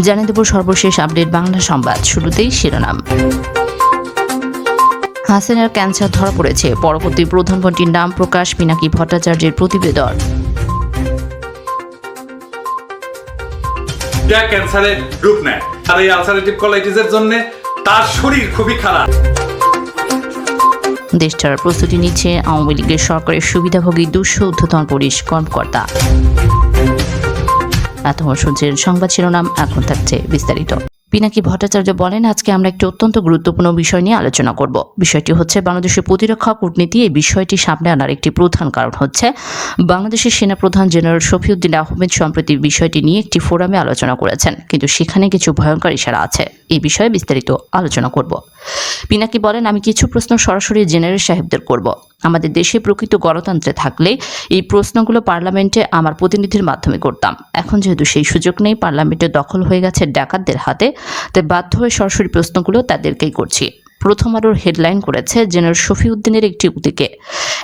জানিয়ে দেব সর্বশেষ আপডেট বাংলা সংবাদ। শুরুতেই শিরোনাম। হাসিনার ক্যান্সার ধরা পড়েছে, পরবর্তী প্রধানমন্ত্রীর নাম প্রকাশ, পিনাকি ভট্টাচার্যের প্রতিবেদন। ক্যান্সারের রূপ নেয় আর এই আলসারেটিভ কোলাইটিসের জন্য তার শরীর খুবই খারাপ। দেশটার প্রস্তুতি নিচ্ছে আওয়ামী লীগের সরকারের সুবিধাভোগী 200 ঊর্ধ্বতন পুলিশ কর্মকর্তা। এতক্ষণ শুনছেন সংবাদ শিরোনাম, এখন থাকছে বিস্তারিত। পিনাকি ভট্টাচার্য বলেন, আজকে আমরা একটি অত্যন্ত গুরুত্বপূর্ণ বিষয় নিয়ে আলোচনা করব। বিষয়টি হচ্ছে বাংলাদেশের প্রতিরক্ষা কূটনীতি। এই বিষয়টি সামনে আনার একটি প্রধান কারণ হচ্ছে বাংলাদেশের সেনাপ্রধান জেনারেল শফিউদ্দিন আহমেদ সম্প্রতি বিষয়টি নিয়ে একটি ফোরামে আলোচনা করেছেন, কিন্তু সেখানে কিছু ভয়ঙ্কর ইশারা আছে। এই বিষয়ে বিস্তারিত আলোচনা করব। পিনাকি বলেন, আমি কিছু প্রশ্ন সরাসরি জেনারেল সাহেবদের করব। আমাদের দেশে প্রকৃত গণতন্ত্রে থাকলে এই প্রশ্নগুলো পার্লামেন্টে আমার প্রতিনিধির মাধ্যমে করতাম। এখন যেহেতু সেই সুযোগ নেই, পার্লামেন্টে দখল হয়ে গেছে ডাকাতদের হাতে, তাই বাধ্য হয়ে সরাসরি প্রশ্নগুলো তাদেরকেই করছি। প্রথম আলোর হেডলাইন করেছে, জেনারেল শফিউদ্দিনের একটি উক্তিকে,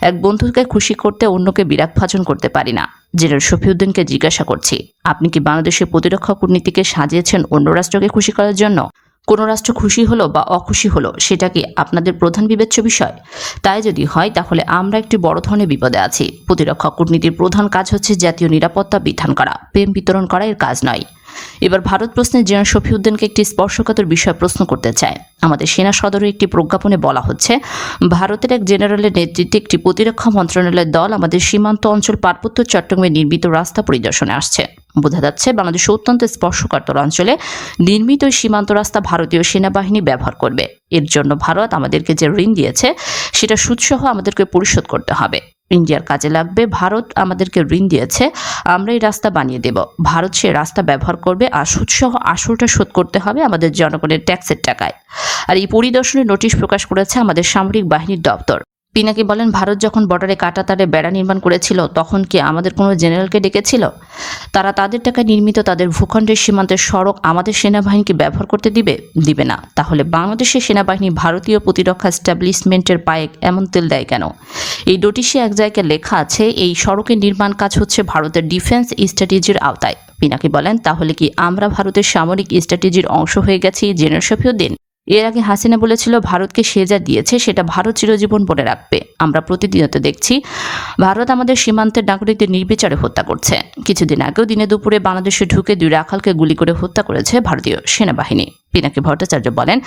এক বন্ধুকে খুশি করতে অন্যকে বিরাগভাজন করতে পারি না। জেনারেল শফিউদ্দিনকে জিজ্ঞাসা করছি, আপনি কি বাংলাদেশের প্রতিরক্ষা কূটনীতিকে সাজিয়েছেন অন্য রাষ্ট্রকে খুশি করার জন্য? কোনো রাষ্ট্র খুশি হলো বা অখুশি হলো সেটা কি আপনাদের প্রধান বিবেচ্য বিষয়? তাই যদি হয় তাহলে আমরা একটি বড় ধরনের বিপদে আছি। প্রতিরক্ষা কূটনীতির প্রধান কাজ হচ্ছে জাতীয় নিরাপত্তা বিধান করা, প্রেম বিতরণ করা এর কাজ নয়। এবার ভারত প্রশ্নে জেনারেল শফিউদ্দিনকে একটি স্পর্শকাতর বিষয় প্রশ্ন করতে চায়। আমাদের সেনা সদরের একটি প্রজ্ঞাপনে বলা হচ্ছে, ভারতের এক জেনারেলের নেতৃত্বে একটি প্রতিরক্ষা মন্ত্রণালয়ের দল আমাদের সীমান্ত অঞ্চল পার্বত্য চট্টগ্রামে নির্মিত রাস্তা পরিদর্শনে আসছে। বোঝা যাচ্ছে বাংলাদেশের অত্যন্ত স্পর্শকাতর অঞ্চলে নির্মিত সীমান্ত রাস্তা ভারতীয় সেনাবাহিনী ব্যবহার করবে। এর জন্য ভারত আমাদেরকে যে ঋণ দিয়েছে সেটা সুদসহ আমাদেরকে পরিশোধ করতে হবে। ইন্ডিয়ার কাজে লাগবে। ভারত আমাদেরকে ঋণ দিয়েছে, আমরা এই রাস্তা বানিয়ে দেব। ভারত সে রাস্তা ব্যবহার করবে আর সুদসহ আসলটা শোধ করতে হবে আমাদের জনগণের ট্যাক্সের টাকায়। আর এই পরিদর্শনের নোটিশ প্রকাশ করেছে আমাদের সামরিক বাহিনীর দপ্তর। পিনাকি বলেন, ভারত যখন বর্ডারে কাঁটাতারে বেড়া নির্মাণ করেছিল তখন কি আমাদের কোনো জেনারেলকে ডেকেছিল? তারা তাদের টাকায় নির্মিত তাদের ভূখণ্ডের সীমান্তের সড়ক আমাদের সেনাবাহিনীকে ব্যবহার করতে দিবে না। তাহলে বাংলাদেশের সেনাবাহিনী ভারতীয় প্রতিরক্ষা এস্টাবলিশমেন্টের পায়ে এমন তেল দেয় কেন? এই নোটিশে এক জায়গায় লেখা আছে, এই সড়কের নির্মাণ কাজ হচ্ছে ভারতের ডিফেন্স স্ট্র্যাটেজির আওতায়। পিনাকি বলেন, তাহলে কি আমরা ভারতের সামরিক স্ট্র্যাটেজির অংশ হয়ে গেছি? জেনারেল শফিউদ্দিন, এর আগে হাসিনা বলেছিল ভারতকে সে যা দিয়েছে সেটা ভারত চিরজীবন মনে রাখবে। আমরা প্রতিনিয়ত দেখছি ভারত আমাদের সীমান্তের নাগরিকদের নির্বিচারে হত্যা করছে। কিছুদিন আগেও দিনে দুপুরে বাংলাদেশে ঢুকে 2 রাখালকে গুলি করে হত্যা করেছে ভারতীয় সেনাবাহিনী। পিনাকি ভট্টাচার্য বলেন,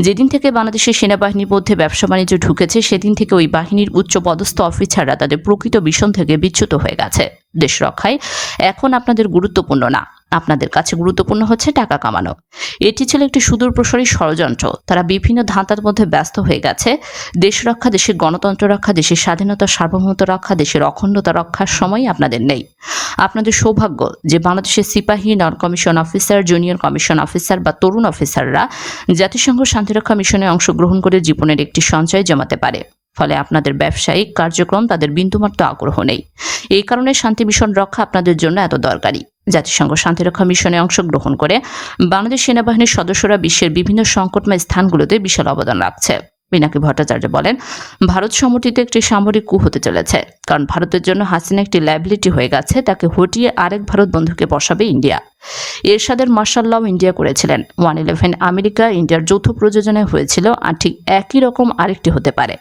যেদিন থেকে বাংলাদেশের সেনাবাহিনীর মধ্যে ব্যবসা বাণিজ্য ঢুকেছে সেদিন থেকে ওই বাহিনীর উচ্চ পদস্থ অফিসাররা তাদের প্রকৃত মিশন থেকে বিচ্যুত হয়ে গেছে। দেশ রক্ষায় এখন আপনাদের গুরুত্বপূর্ণ না, আপনাদের কাছে গুরুত্বপূর্ণ হচ্ছে টাকা কামানো। এটি ছিল একটি সুদূরপ্রসারী ষড়যন্ত্র। তারা বিভিন্ন ধাঁধার মধ্যে ব্যস্ত হয়ে গেছে। দেশ রক্ষা, দেশের গণতন্ত্র রক্ষা, দেশের স্বাধীনতা সার্বভৌমত্ব রক্ষা, দেশের অখণ্ডতা রক্ষার সময় আপনাদের নেই। আপনাদের সৌভাগ্য যে বাংলাদেশের সিপাহী, নন commission officer, junior commission officer বা তরুণ অফিসাররা জাতিসংঘ শান্তিরক্ষা মিশনে অংশগ্রহণ করে জীবনের একটি সঞ্চয় জমাতে পারে। ফলে আপনাদের ব্যবসায়িক কার্যক্রম তাদের বিন্দুমাত্র আগ্রহ নেই। এই কারণে শান্তি মিশন রক্ষা আপনাদের জন্য এত দরকারি। জাতিসংঘ শান্তিরক্ষা মিশনে অংশগ্রহণ করে বাংলাদেশ সেনাবাহিনীর সদস্যরা বিশ্বের বিভিন্ন সংকটময় স্থানগুলোতে বিশাল অবদান রাখছে। পিনাকি ভট্টাচার্য বলেন, ভারত সমর্থিত একটি সামরিক কূ হতে চলেছে, কারণ ভারতের জন্য হাসিনা একটি লায়াবিলিটি হয়ে গেছে। তাকে হটিয়ে আরেক ভারত বন্ধুকে বসাবে ইন্ডিয়া। এরশাদের মার্শাল ল ইন্ডিয়া করেছিলেন। 111 আমেরিকা ইন্ডিয়ার যৌথ প্রযোজনায় হয়েছিল, আর ঠিক একই রকম আরেকটি হতে পারে।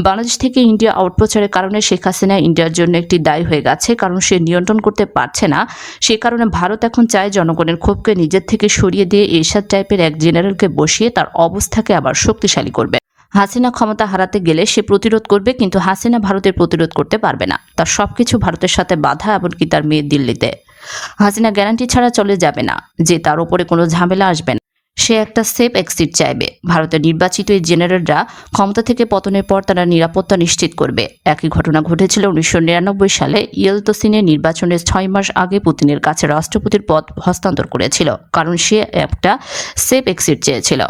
বাংলাদেশ থেকে ইন্ডিয়া আউটপ্রচারের কারণে শেখ হাসিনা ইন্ডিয়ার জন্য একটি দায়ী হয়ে গেছে, কারণ সে নিয়ন্ত্রণ করতে পারছে না। সে কারণে ভারত এখন চায় জনগণের ক্ষোভকে নিজের থেকে সরিয়ে দিয়ে এরশাদ টাইপের এক জেনারেলকে বসিয়ে তার অবস্থাকে আবার শক্তিশালী করবে। হাসিনা ক্ষমতা হারাতে গেলে সে প্রতিরোধ করবে, কিন্তু হাসিনা ভারতের প্রতিরোধ করতে পারবে না। তার সবকিছু ভারতের সাথে বাধা, এমনকি তার মেয়ে দিল্লিতে। হাসিনা গ্যারান্টি ছাড়া চলে যাবে না যে তার উপরে কোনো ঝামেলা আসবে না। সে একটা সেফ এক্সিট চাইবে। ভারতের নির্বাচিত এই জেনারেলরা ক্ষমতা থেকে পতনের পর তারা নিরাপত্তা নিশ্চিত করবে। একই ঘটনা ঘটেছিল 1999 সালে ইয়েলতসিনে নির্বাচনের 6 মাস আগে পুতিনের কাছে রাষ্ট্রপতির পদ হস্তান্তর করেছিল, কারণ সে একটা সেফ এক্সিট চেয়েছিল।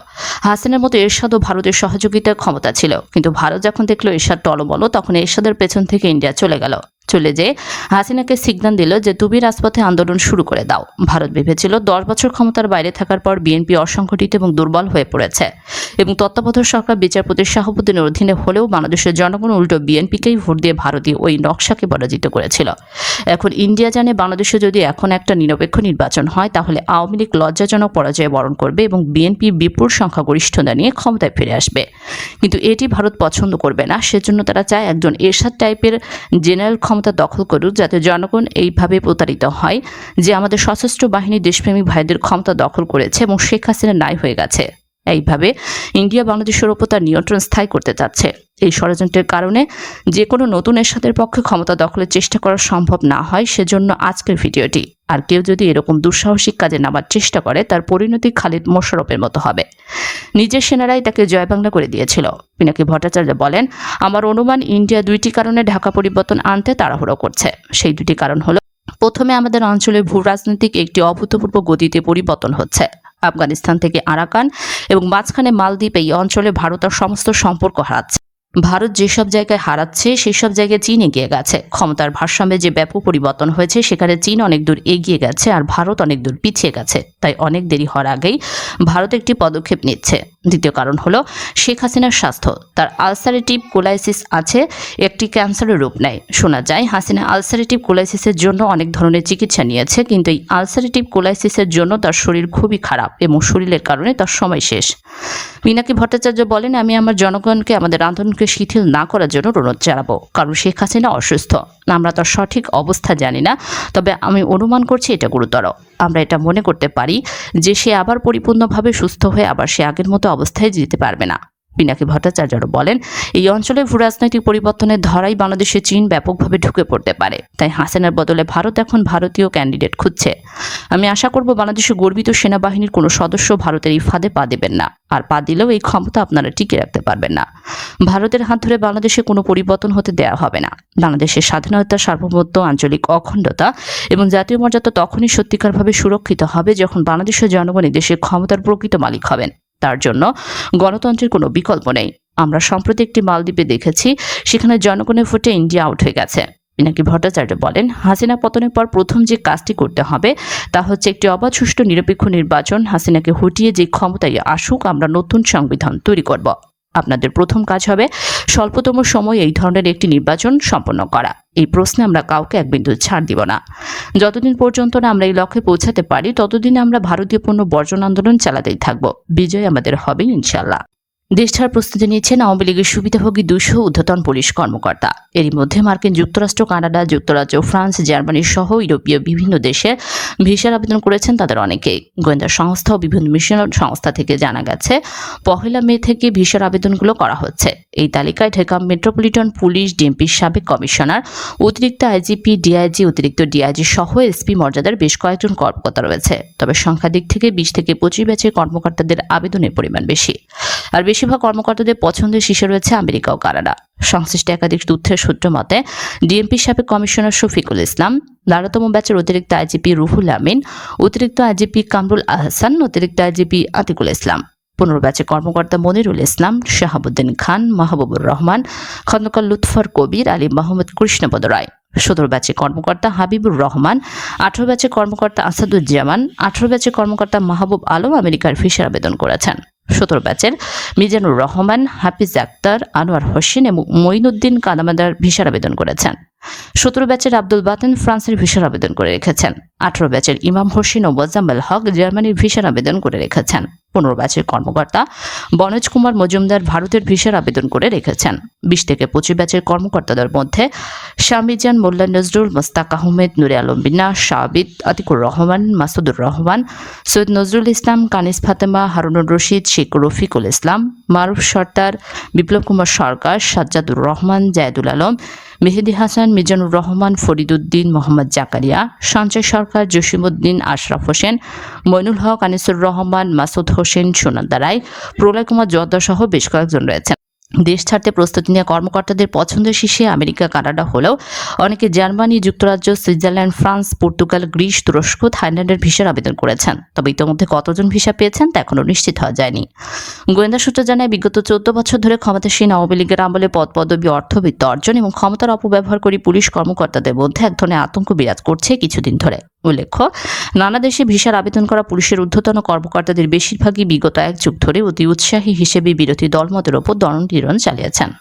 হাসিনার মতো এরশাদও ভারতের সহযোগিতায় ক্ষমতা ছিল, কিন্তু ভারত যখন দেখলো এরশাদ টলমল, তখন এরশাদের পেছন থেকে ইন্ডিয়া চলে গেল। চলে যেয়ে হাসিনাকে সিগন্যাল দিল যে তুমি রাজপথে আন্দোলন শুরু করে দাও। ভারত ভেবেছিল 10 বছর ক্ষমতার বাইরে থাকার পর বিএনপি অসংগঠিত এবং দুর্বল হয়ে পড়েছে এবং তত্ত্বাবধায়ক সরকার বিচারপতি শাহাবুদ্দিনের অধীনে হলেও বাংলাদেশের জনগণ উল্টো বিএনপিকেই ভোট দিয়ে ভারতীয় ওই নকশাকে পরাজিত করেছিল। এখন ইন্ডিয়া জানে বাংলাদেশে যদি এখন একটা নিরপেক্ষ নির্বাচন হয় তাহলে আওয়ামী লীগ লজ্জাজনক পরাজয় বরণ করবে এবং বিএনপি বিপুল সংখ্যাগরিষ্ঠতা নিয়ে ক্ষমতায় ফিরে আসবে। কিন্তু এটি ভারত পছন্দ করবে না, সেজন্য তারা চায় একজন এরশাদ টাইপের জেনারেল ক্ষমতা দখল করুক, যাতে জনগণ এইভাবে প্রতারিত হয় যে আমাদের সশস্ত্র বাহিনী দেশপ্রেমিক ভাইদের ক্ষমতা দখল করেছে এবং শেখ হাসিনা নাই হয়ে গেছে। এইভাবে ইন্ডিয়া বাংলাদেশের ওপর তার নিয়ন্ত্রণ স্থায়ী করতে চাচ্ছে। এই ষড়যন্ত্রের কারণে যে কোনো নতুন এরশাদের পক্ষে ক্ষমতা দখলের চেষ্টা করা সম্ভব না হয়, সেজন্য আজকের ভিডিওটি। আর কেউ যদি এরকম দুঃসাহসিক কাজে নামার চেষ্টা করে তার পরিণতি খালিদ মোশাররফের মতো হবে। নিজের সেনারাই তাকে জয় বাংলা করে দিয়েছিল। পিনাকি ভট্টাচার্য বলেন, আমার অনুমান ইন্ডিয়া 2টি কারণে ঢাকা পরিবর্তন আনতে তাড়াহুড়ো করছে। সেই 2টি কারণ হলো, প্রথমে আমাদের অঞ্চলের ভূ রাজনৈতিক একটি অভূতপূর্ব গতিতে পরিবর্তন হচ্ছে। আফগানিস্তান থেকে আরাকান এবং মাঝখানে মালদ্বীপ এই অঞ্চলে ভারত আর সমস্ত সম্পর্ক হারাচ্ছে। ভারত যেসব জায়গায় হারাচ্ছে সেসব জায়গায় চীন এগিয়ে গেছে। ক্ষমতার ভারসাম্যে যে ব্যাপক পরিবর্তন হয়েছে সেখানে চীন অনেক দূর এগিয়ে গেছে আর ভারত অনেক দূর পিছিয়ে গেছে। তাই অনেক দেরি হওয়ার আগেই ভারত একটি পদক্ষেপ নিচ্ছে। দ্বিতীয় কারণ হলো শেখ হাসিনার স্বাস্থ্য। তার আলসারেটিভ কোলাইসিস আছে, একটি ক্যান্সারের রূপ নেয়। শোনা যায় হাসিনা আলসারেটিভ কোলাইসিসের জন্য অনেক ধরনের চিকিৎসা নিয়েছে, কিন্তু এই আলসারেটিভ কোলাইসিসের জন্য তার শরীর খুবই খারাপ এবং শরীরের কারণে তার সময় শেষ। পিনাকি ভট্টাচার্য বলেন, আমি আমার জনগণকে আমাদের আন্দোলনকে শিথিল না করার জন্য অনুরোধ জানাবো, কারণ শেখ হাসিনা অসুস্থ। আমরা তার সঠিক অবস্থা জানি না, তবে আমি অনুমান করছি এটা গুরুতর। আমরা এটা মনে করতে পারি যে সে আবার পরিপূর্ণভাবে সুস্থ হয়ে আবার সে আগের মতো অবস্থায় যেতে পারবে না। পিনাকি ভট্টাচার্য বলেন, এই অঞ্চলে ভূরাজনৈতিক পরিবর্তনের ধরাই বাংলাদেশে চীন ব্যাপকভাবে ঢুকে পড়তে পারে। তাই হাসিনার বদলে ভারত এখন ভারতীয় ক্যান্ডিডেট খুঁজছে। আমি আশা করব বাংলাদেশের গর্বিত সেনাবাহিনীর কোনো সদস্য ভারতের এই ফাঁদে পা দেবেন না, আর পা দিলেও এই ক্ষমতা আপনারা টিকে রাখতে পারবেন না। ভারতের হাত ধরে বাংলাদেশে কোনো পরিবর্তন হতে দেওয়া হবে না। বাংলাদেশের স্বাধীনতা, সার্বভৌমত্ব, আঞ্চলিক অখণ্ডতা এবং জাতীয় মর্যাদা তখনই সত্যিকারভাবে সুরক্ষিত হবে যখন বাংলাদেশের জনগণ এই দেশের ক্ষমতার প্রকৃত মালিক হবেন। তার জন্য গণতন্ত্রের কোনো বিকল্প নেই। আমরা সম্প্রতি একটি মালদ্বীপে দেখেছি, সেখানে জনগণের ভোটে ইন্ডিয়া আউট হয়ে গেছে। পিনাকি ভট্টাচার্য বলেন, হাসিনা পতনের পর প্রথম যে কাজটি করতে হবে তা হচ্ছে একটি অবাধ, সুষ্ঠু, নিরপেক্ষ নির্বাচন। হাসিনাকে হটিয়ে যে ক্ষমতায় আসুক আমরা নতুন সংবিধান তৈরি করব। আপনাদের প্রথম কাজ হবে স্বল্পতম সময়ে এই ধরনের একটি নির্বাচন সম্পন্ন করা। এই প্রশ্নে আমরা কাউকে এক বিন্দু ছাড় দিব না। যতদিন পর্যন্ত না আমরা এই লক্ষ্যে পৌঁছাতে পারি ততদিন আমরা ভারতীয় পণ্য বর্জন আন্দোলন চালাতেই থাকব। বিজয় আমাদের হবে ইনশাল্লাহ। দেশ ছাড়ার প্রস্তুতি নিচ্ছেন আওয়ামী লীগের সুবিধাভোগী 200 ঊর্ধ্বতন পুলিশ কর্মকর্তা। এরই মধ্যে মার্কিন যুক্তরাষ্ট্র, কানাডা, যুক্তরাজ্য, ফ্রান্স, জার্মানি সহ ইউরোপীয় বিভিন্ন দেশে ভিসার আবেদন করেছেন তাদের অনেকেই। গোয়েন্দা সংস্থা ও বিভিন্ন মিশন সংস্থা থেকে জানা গেছে 1 মে থেকে ভিসার আবেদনগুলো করা হচ্ছে। এই তালিকায় ঢাকা মেট্রোপলিটন পুলিশ, ডিএমপির সাবেক কমিশনার, অতিরিক্ত আইজিপি, ডিআইজি, অতিরিক্ত ডিআইজি সহ এসপি মর্যাদার বেশ কয়েকজন কর্মকর্তা রয়েছে। তবে সংখ্যা দিক থেকে 20 থেকে 25 ব্যাচের কর্মকর্তাদের আবেদনের পরিমাণ বেশি। আর বেশিরভাগ কর্মকর্তাদের পছন্দের শীর্ষে রয়েছে আমেরিকা ও কানাডা। সংশ্লিষ্ট একাধিক তথ্যের সূত্র মতে ডিএমপির সাবেক কমিশনার শফিকুল ইসলাম, 12তম ব্যাচের অতিরিক্ত আইজিপি রুহুল আমিন, অতিরিক্ত আইজিপি কামরুল আহসান, অতিরিক্ত আইজিপি আতিকুল ইসলাম, 15 ব্যাচের কর্মকর্তা মনিরুল ইসলাম, শাহাবুদ্দিন খান, মাহবুবুর রহমান, খন্দকার লুৎফর কবির, আলী মোহাম্মদ কৃষ্ণপদ রায়, 17 ব্যাচের কর্মকর্তা হাবিবুর রহমান, 18 ব্যাচের কর্মকর্তা আসাদুজ্জামান, 18 ব্যাচের কর্মকর্তা মাহবুব আলম আমেরিকার ভিসার আবেদন করেছেন। 17 ব্যাচের মিজানুর রহমান, হাফিজ আক্তার, আনোয়ার হোসেন এবং মঈনুদ্দিন কাদামাদার ভিসার আবেদন করেছেন। 17 ব্যাচের আব্দুল বাতেন ফ্রান্সের ভিসার আবেদন করে রেখেছেন। 18 ব্যাচের ইমাম হোসেন ও মোজাম্মেল হক জার্মানির ভিসার আবেদন করে রেখেছেন। 15 ব্যাচের কর্মকর্তা বনজ কুমার মজুমদার ভারতের ভিসার আবেদন করে রেখেছেন। 20 থেকে 25 ব্যাচের কর্মকর্তাদের মধ্যে শামিজান, মোল্লা নজরুল, মোস্তাক আহমেদ, নুরে আলম বিনা, শাবিদ, আতিকুর রহমান, মাসুদুর রহমান, সৈয়দ নজরুল ইসলাম, কানিস ফাতেমা, হারুনুর রশিদ, শেখ রফিকুল ইসলাম, মারুফ সর্দার, বিপ্লব কুমার সরকার, সাজ্জাদুর রহমান, জায়দুল আলম, মেহেদি হাসান, মিজানুর রহমান, ফরিদুদ্দিন, মোহাম্মদ জাকারিয়া, সঞ্জয় সরকার, জসিমউদ্দিন, আশরাফ হোসেন, মইনুল হক, আনিসুর রহমান, মাসুদ হোসেন, সোনান্দা রায়, প্রলয় কুমার জর্দা সহ বেশ কয়েকজন রয়েছেন। দেশ ছাড়তে প্রস্তুতি নেওয়া কর্মকর্তাদের পছন্দের শীর্ষে আমেরিকা, কানাডা হলেও অনেকে জার্মানি, যুক্তরাজ্য, সুইজারল্যান্ড, ফ্রান্স, পর্তুগাল, গ্রিস, তুরস্ক, থাইল্যান্ডের ভিসার আবেদন করেছেন। তবে ইতিমধ্যে কতজন ভিসা পেয়েছেন তা এখনও নিশ্চিত হওয়া যায়নি। গোয়েন্দা সূত্র জানায়, বিগত 14 বছর ধরে ক্ষমতাসীন আওয়ামী লীগের আমলে পদপদবি, অর্থবিত্ত অর্জন এবং ক্ষমতার অপব্যবহার করে পুলিশ কর্মকর্তাদের মধ্যে এক ধরনের আতঙ্ক বিরাজ করছে কিছুদিন ধরে। উল্লেখ্য, নানা দেশে ভিসার আবেদন করা পুলিশের ঊর্ধ্বতন কর্মকর্তাদের বেশিরভাগই বিগত 1 যুগ ধরে অতি উৎসাহী হিসেবে বিরোধী দলমতের ওপর দমন-পীড়ন চালিয়েছেন।